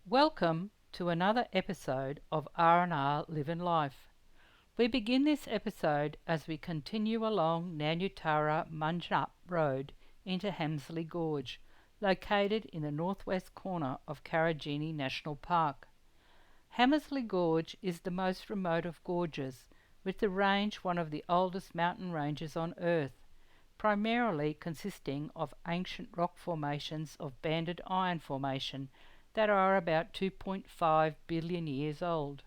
Welcome to another episode of R&R Living Life. We begin this episode as we continue along Nanyutara Munjup Road into Hamersley Gorge, located in the northwest corner of Karijini National Park. Hamersley Gorge is the most remote of gorges, with the range one of the oldest mountain ranges on Earth, primarily consisting of ancient rock formations of banded iron formation that are about 2.5 billion years old.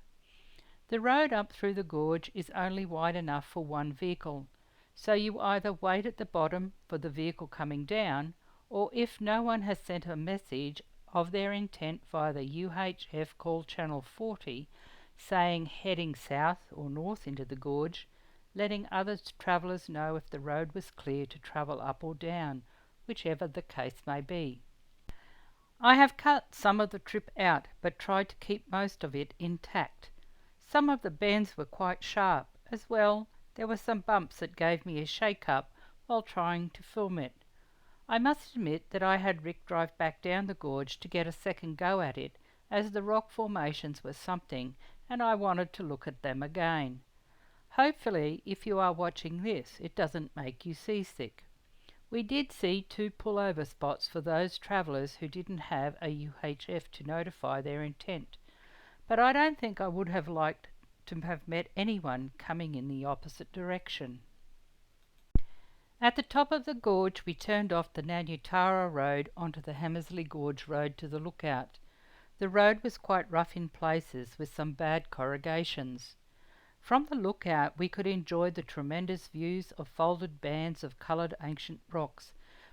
The road up through the gorge is only wide enough for one vehicle, so you either wait at the bottom for the vehicle coming down, or if no one has sent a message of their intent via the UHF call channel 40 saying heading south or north into the gorge, letting other travellers know if the road was clear to travel up or down, whichever the case may be. I have cut some of the trip out, but tried to keep most of it intact. Some of the bends were quite sharp. As well, there were some bumps that gave me a shake-up while trying to film it. I must admit that I had Rick drive back down the gorge to get a second go at it, as the rock formations were something and I wanted to look at them again. Hopefully, if you are watching this, it doesn't make you seasick. We did see 2 pullover spots for those travellers who didn't have a UHF to notify their intent, but I don't think I would have liked to have met anyone coming in the opposite direction. At the top of the gorge we turned off the Nanyutara Road onto the Hamersley Gorge Road to the lookout. The road was quite rough in places with some bad corrugations. From the lookout we could enjoy the tremendous views of folded bands of coloured ancient rocks,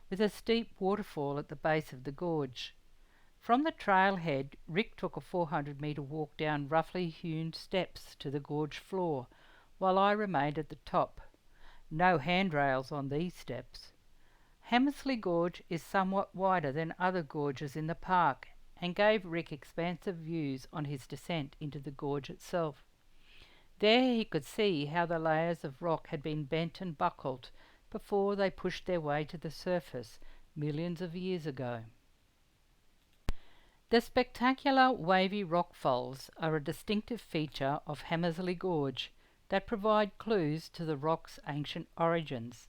with a steep waterfall at the base of the gorge. From the trailhead, Rick took a 400-metre walk down roughly hewn steps to the gorge floor, while I remained at the top. No handrails on these steps. Hamersley Gorge is somewhat wider than other gorges in the park, and gave Rick expansive views on his descent into the gorge itself. There he could see how the layers of rock had been bent and buckled before they pushed their way to the surface millions of years ago. The spectacular wavy rock folds are a distinctive feature of Hamersley Gorge that provide clues to the rock's ancient origins.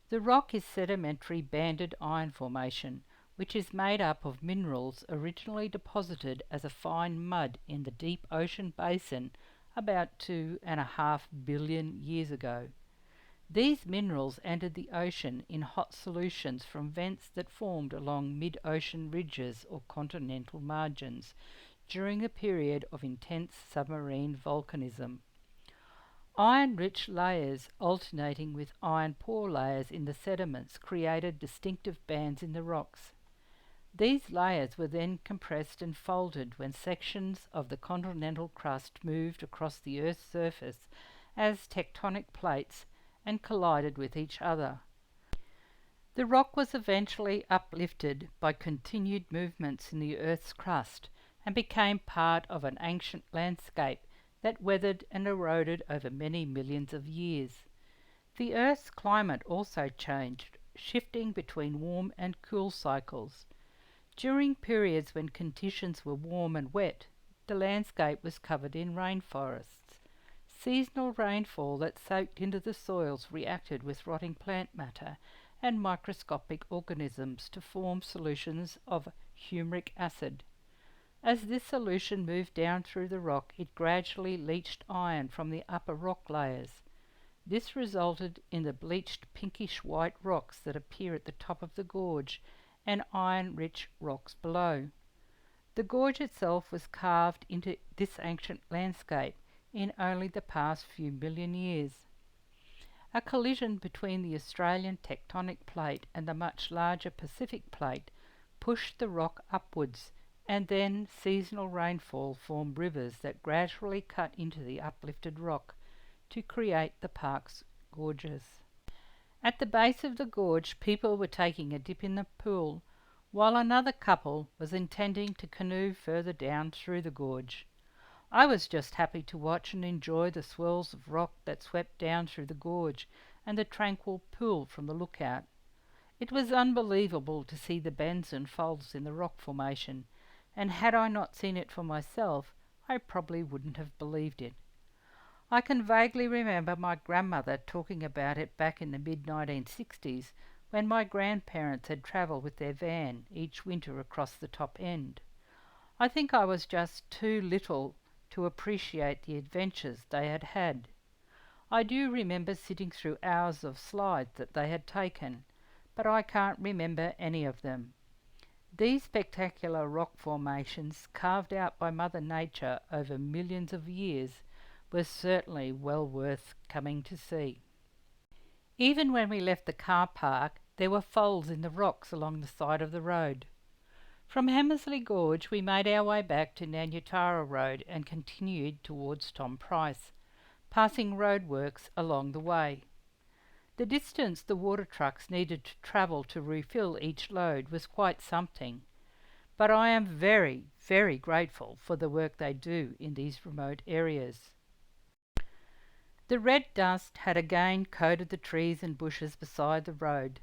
The rock is sedimentary banded iron formation, which is made up of minerals originally deposited as a fine mud in the deep ocean basin about 2.5 billion years ago. These minerals entered the ocean in hot solutions from vents that formed along mid-ocean ridges or continental margins during a period of intense submarine volcanism. Iron-rich layers alternating with iron pore layers in the sediments created distinctive bands in the rocks. These layers were then compressed and folded when sections of the continental crust moved across the Earth's surface as tectonic plates and collided with each other. The rock was eventually uplifted by continued movements in the Earth's crust and became part of an ancient landscape that weathered and eroded over many millions of years. The Earth's climate also changed, shifting between warm and cool cycles. During periods when conditions were warm and wet, the landscape was covered in rainforests. Seasonal rainfall that soaked into the soils reacted with rotting plant matter and microscopic organisms to form solutions of humeric acid. As this solution moved down through the rock, it gradually leached iron from the upper rock layers. This resulted in the bleached pinkish-white rocks that appear at the top of the gorge and iron-rich rocks below. The gorge itself was carved into this ancient landscape in only the past few million years. A collision between the Australian tectonic plate and the much larger Pacific plate pushed the rock upwards, and then seasonal rainfall formed rivers that gradually cut into the uplifted rock to create the park's gorges. At the base of the gorge, people were taking a dip in the pool, while another couple was intending to canoe further down through the gorge. I was just happy to watch and enjoy the swirls of rock that swept down through the gorge and the tranquil pool from the lookout. It was unbelievable to see the bends and folds in the rock formation, and had I not seen it for myself, I probably wouldn't have believed it. I can vaguely remember my grandmother talking about it back in the mid-1960s when my grandparents had travelled with their van each winter across the top end. I think I was just too little to appreciate the adventures they had had. I do remember sitting through hours of slides that they had taken, but I can't remember any of them. These spectacular rock formations, carved out by Mother Nature over millions of years, were certainly well worth coming to see. Even when we left the car park, there were folds in the rocks along the side of the road. From Hamersley Gorge we made our way back to Nanyutara Road and continued towards Tom Price, passing roadworks along the way. The distance the water trucks needed to travel to refill each load was quite something, but I am very, very grateful for the work they do in these remote areas. The red dust had again coated the trees and bushes beside the road.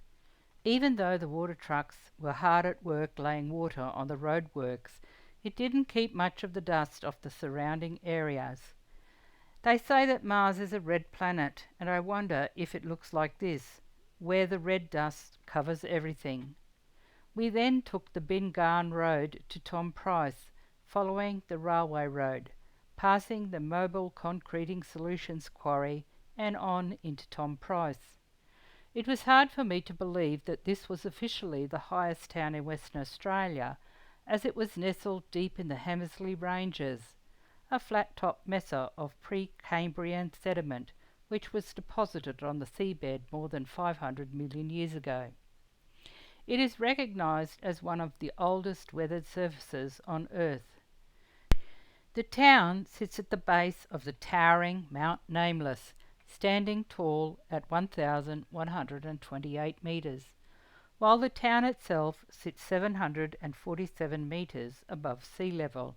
Even though the water trucks were hard at work laying water on the roadworks, it didn't keep much of the dust off the surrounding areas. They say that Mars is a red planet, and I wonder if it looks like this, where the red dust covers everything. We then took the Bingarn Road to Tom Price, following the railway road, passing the Mobile Concreting Solutions quarry and on into Tom Price. It was hard for me to believe that this was officially the highest town in Western Australia, as it was nestled deep in the Hamersley Ranges, a flat-top mesa of pre-Cambrian sediment which was deposited on the seabed more than 500 million years ago. It is recognised as one of the oldest weathered surfaces on Earth. The town sits at the base of the towering Mount Nameless, standing tall at 1,128 metres, while the town itself sits 747 metres above sea level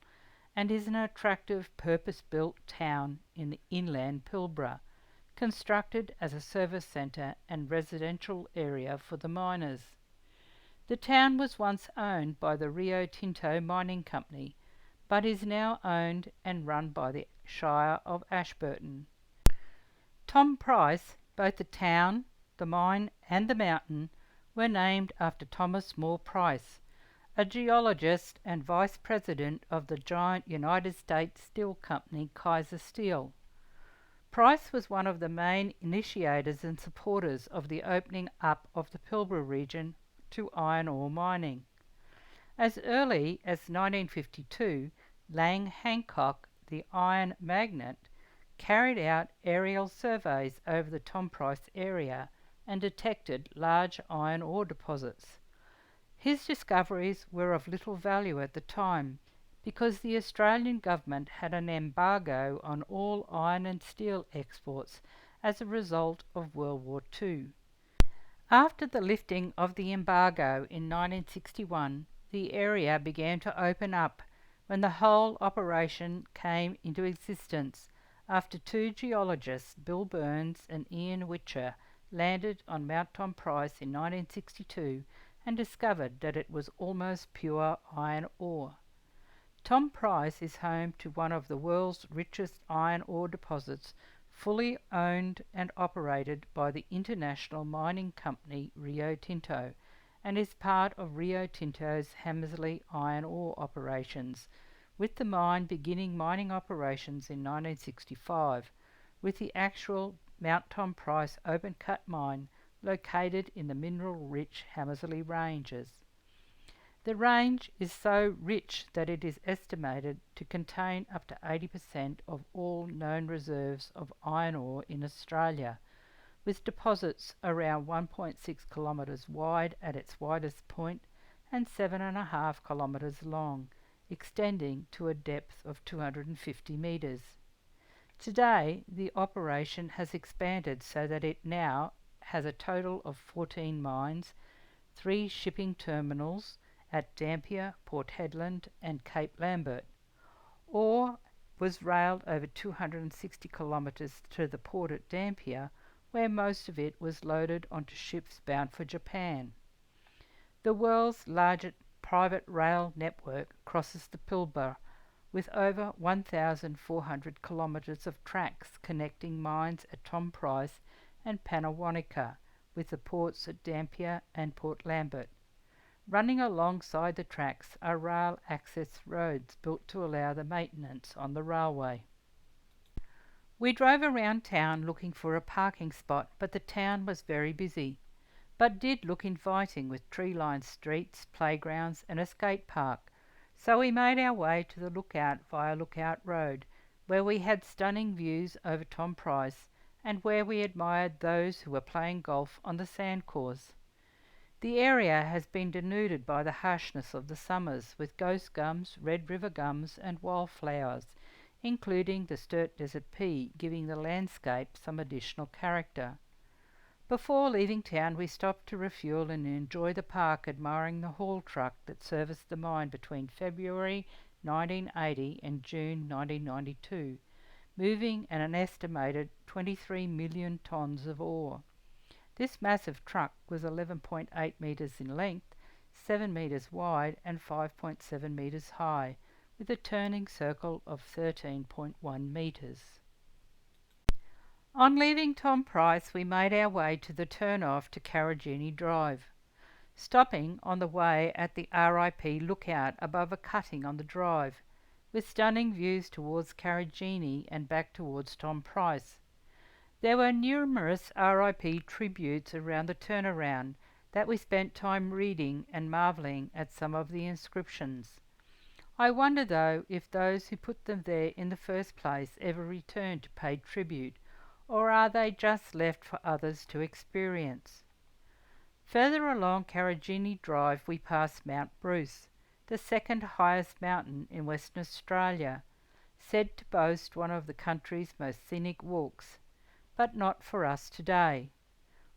and is an attractive purpose-built town in the inland Pilbara, constructed as a service centre and residential area for the miners. The town was once owned by the Rio Tinto Mining Company, but is now owned and run by the Shire of Ashburton. Tom Price, both the town, the mine and the mountain, were named after Thomas Moore Price, a geologist and vice president of the giant United States steel company Kaiser Steel. Price was one of the main initiators and supporters of the opening up of the Pilbara region to iron ore mining. As early as 1952, Lang Hancock, the iron magnate, carried out aerial surveys over the Tom Price area and detected large iron ore deposits. His discoveries were of little value at the time because the Australian government had an embargo on all iron and steel exports as a result of World War II. After the lifting of the embargo in 1961, the area began to open up when the whole operation came into existence after two geologists, Bill Burns and Ian Witcher, landed on Mount Tom Price in 1962 and discovered that it was almost pure iron ore. Tom Price is home to one of the world's richest iron ore deposits, fully owned and operated by the international mining company Rio Tinto, and is part of Rio Tinto's Hamersley iron ore operations, with the mine beginning mining operations in 1965, with the actual Mount Tom Price open cut mine located in the mineral-rich Hamersley Ranges. The range is so rich that it is estimated to contain up to 80% of all known reserves of iron ore in Australia, with deposits around 1.6 kilometres wide at its widest point and 7.5 kilometres long, extending to a depth of 250 metres. Today, the operation has expanded so that it now has a total of 14 mines, 3 shipping terminals at Dampier, Port Hedland and Cape Lambert. Ore was railed over 260 kilometres to the port at Dampier, where most of it was loaded onto ships bound for Japan. The world's largest private rail network crosses the Pilbara, with over 1,400 kilometres of tracks connecting mines at Tom Price and Pannawonica, with the ports at Dampier and Port Lambert. Running alongside the tracks are rail access roads built to allow the maintenance on the railway. We drove around town looking for a parking spot, but the town was very busy, but did look inviting with tree-lined streets, playgrounds and a skate park. So we made our way to the Lookout via Lookout Road, where we had stunning views over Tom Price and where we admired those who were playing golf on the sand course. The area has been denuded by the harshness of the summers, with ghost gums, red river gums and wildflowers, including the Sturt Desert pea, giving the landscape some additional character. Before leaving town we stopped to refuel and enjoy the park, admiring the haul truck that serviced the mine between February 1980 and June 1992, moving an estimated 23 million tonnes of ore. This massive truck was 11.8 metres in length, 7 metres wide and 5.7 metres high, with a turning circle of 13.1 metres. On leaving Tom Price we made our way to the turn-off to Karijini Drive, stopping on the way at the RIP Lookout above a cutting on the drive, with stunning views towards Karijini and back towards Tom Price. There were numerous RIP tributes around the turnaround that we spent time reading and marvelling at some of the inscriptions. I wonder, though, if those who put them there in the first place ever returned to pay tribute, or are they just left for others to experience? Further along Karijini Drive we passed Mount Bruce, the second highest mountain in Western Australia, said to boast one of the country's most scenic walks, but not for us today.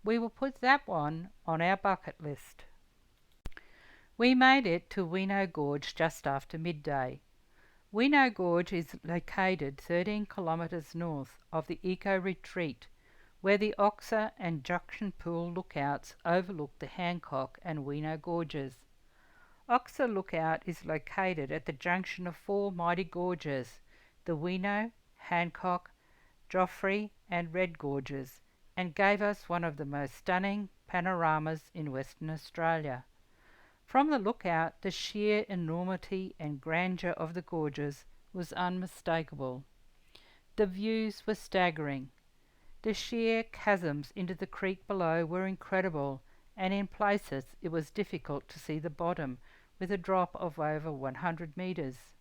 We will put that one on our bucket list. We made it to Wino Gorge just after midday. Wino Gorge is located 13 kilometres north of the eco-retreat, where the Oxer and Junction Pool lookouts overlook the Hancock and Wino Gorges. Oxer Lookout is located at the junction of four mighty gorges, the Wino, Hancock, Joffrey and Red Gorges, and gave us one of the most stunning panoramas in Western Australia. From the lookout, the sheer enormity and grandeur of the gorges was unmistakable. The views were staggering. The sheer chasms into the creek below were incredible, and in places it was difficult to see the bottom, with a drop of over 100 metres.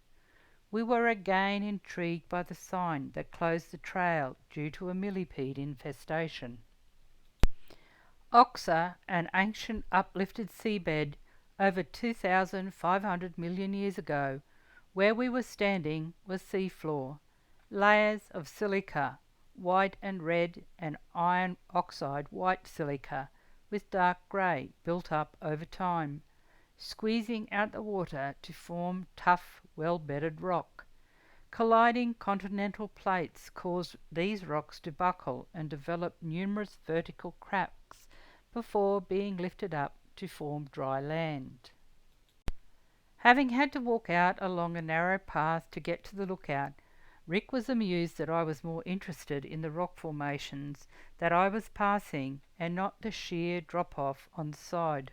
We were again intrigued by the sign that closed the trail due to a millipede infestation. Oxer, an ancient uplifted seabed over 2,500 million years ago, where we were standing was seafloor, layers of silica, white and red and iron oxide white silica with dark grey built up over time, squeezing out the water to form tough, well-bedded rock. Colliding continental plates caused these rocks to buckle and develop numerous vertical cracks before being lifted up to form dry land. Having had to walk out along a narrow path to get to the lookout, Rick was amused that I was more interested in the rock formations that I was passing and not the sheer drop-off on the side.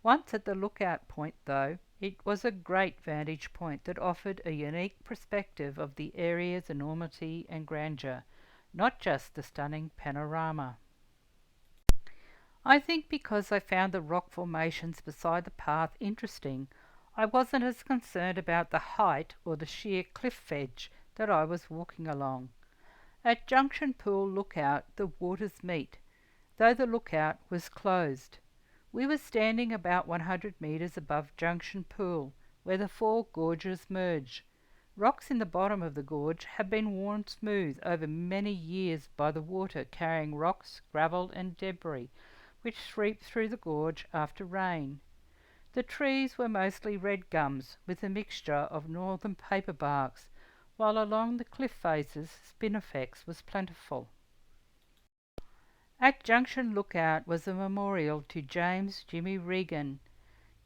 Once at the lookout point, though, it was a great vantage point that offered a unique perspective of the area's enormity and grandeur, not just the stunning panorama. I think because I found the rock formations beside the path interesting, I wasn't as concerned about the height or the sheer cliff edge that I was walking along. At Junction Pool Lookout the waters meet, though the lookout was closed. We were standing about 100 metres above Junction Pool, where the four gorges merge. Rocks in the bottom of the gorge have been worn smooth over many years by the water carrying rocks, gravel and debris, which sweep through the gorge after rain. The trees were mostly red gums with a mixture of northern paperbarks, while along the cliff faces spinifex was plentiful. At Junction Lookout was a memorial to James Jimmy Regan,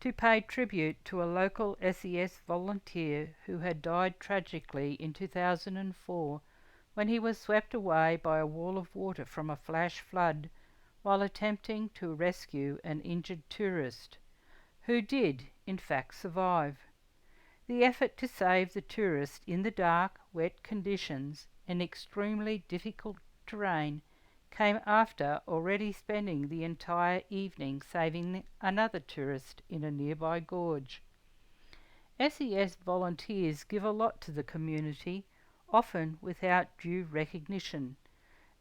to pay tribute to a local SES volunteer who had died tragically in 2004 when he was swept away by a wall of water from a flash flood while attempting to rescue an injured tourist, who did, in fact, survive. The effort to save the tourist in the dark, wet conditions and extremely difficult terrain came after already spending the entire evening saving another tourist in a nearby gorge. SES volunteers give a lot to the community, often without due recognition,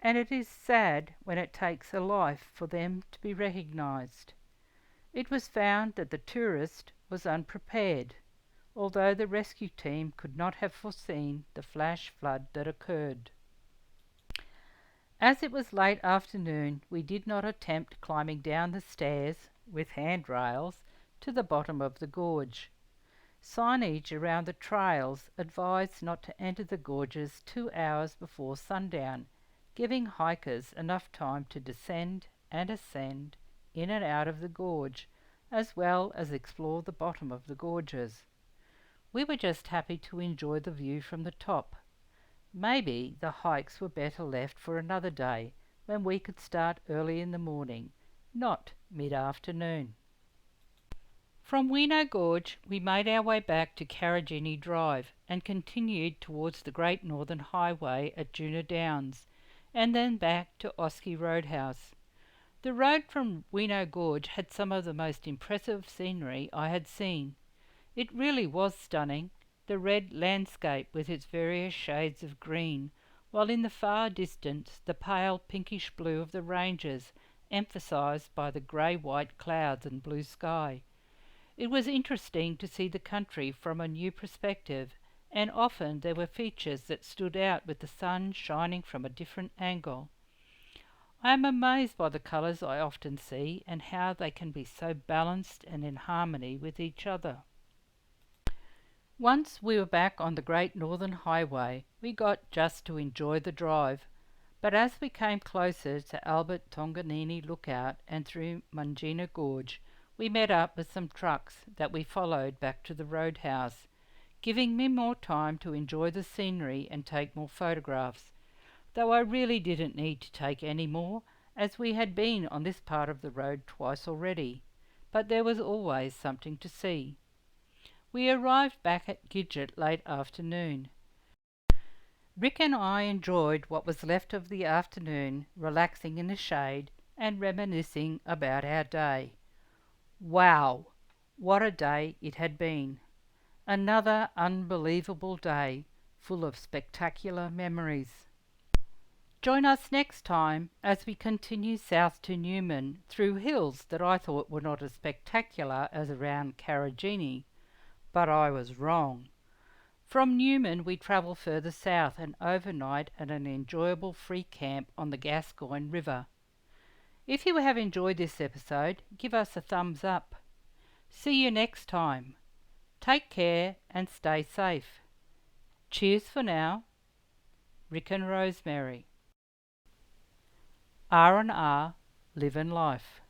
and it is sad when it takes a life for them to be recognised. It was found that the tourist was unprepared, although the rescue team could not have foreseen the flash flood that occurred. As it was late afternoon, we did not attempt climbing down the stairs, with handrails, to the bottom of the gorge. Signage around the trails advised not to enter the gorges 2 hours before sundown, giving hikers enough time to descend and ascend in and out of the gorge, as well as explore the bottom of the gorges. We were just happy to enjoy the view from the top. Maybe the hikes were better left for another day, when we could start early in the morning, not mid-afternoon. From Weeno Gorge we made our way back to Karijini Drive and continued towards the Great Northern Highway at Juna Downs, and then back to Oski Roadhouse. The road from Weeno Gorge had some of the most impressive scenery I had seen. It really was stunning, the red landscape with its various shades of green, while in the far distance the pale pinkish blue of the ranges, emphasised by the grey-white clouds and blue sky. It was interesting to see the country from a new perspective, and often there were features that stood out with the sun shining from a different angle. I am amazed by the colours I often see and how they can be so balanced and in harmony with each other. Once we were back on the Great Northern Highway, we got just to enjoy the drive, but as we came closer to Albert Tonganini Lookout and through Mungina Gorge, we met up with some trucks that we followed back to the roadhouse, giving me more time to enjoy the scenery and take more photographs, though I really didn't need to take any more, as we had been on this part of the road twice already, but there was always something to see. We arrived back at Gidget late afternoon. Rick and I enjoyed what was left of the afternoon, relaxing in the shade and reminiscing about our day. Wow! What a day it had been! Another unbelievable day, full of spectacular memories. Join us next time as we continue south to Newman through hills that I thought were not as spectacular as around Karijini, but I was wrong. From Newman we travel further south and overnight at an enjoyable free camp on the Gascoyne River. If you have enjoyed this episode, give us a thumbs up. See you next time. Take care and stay safe. Cheers for now. Rick and Rosemary. R&R Live in Life.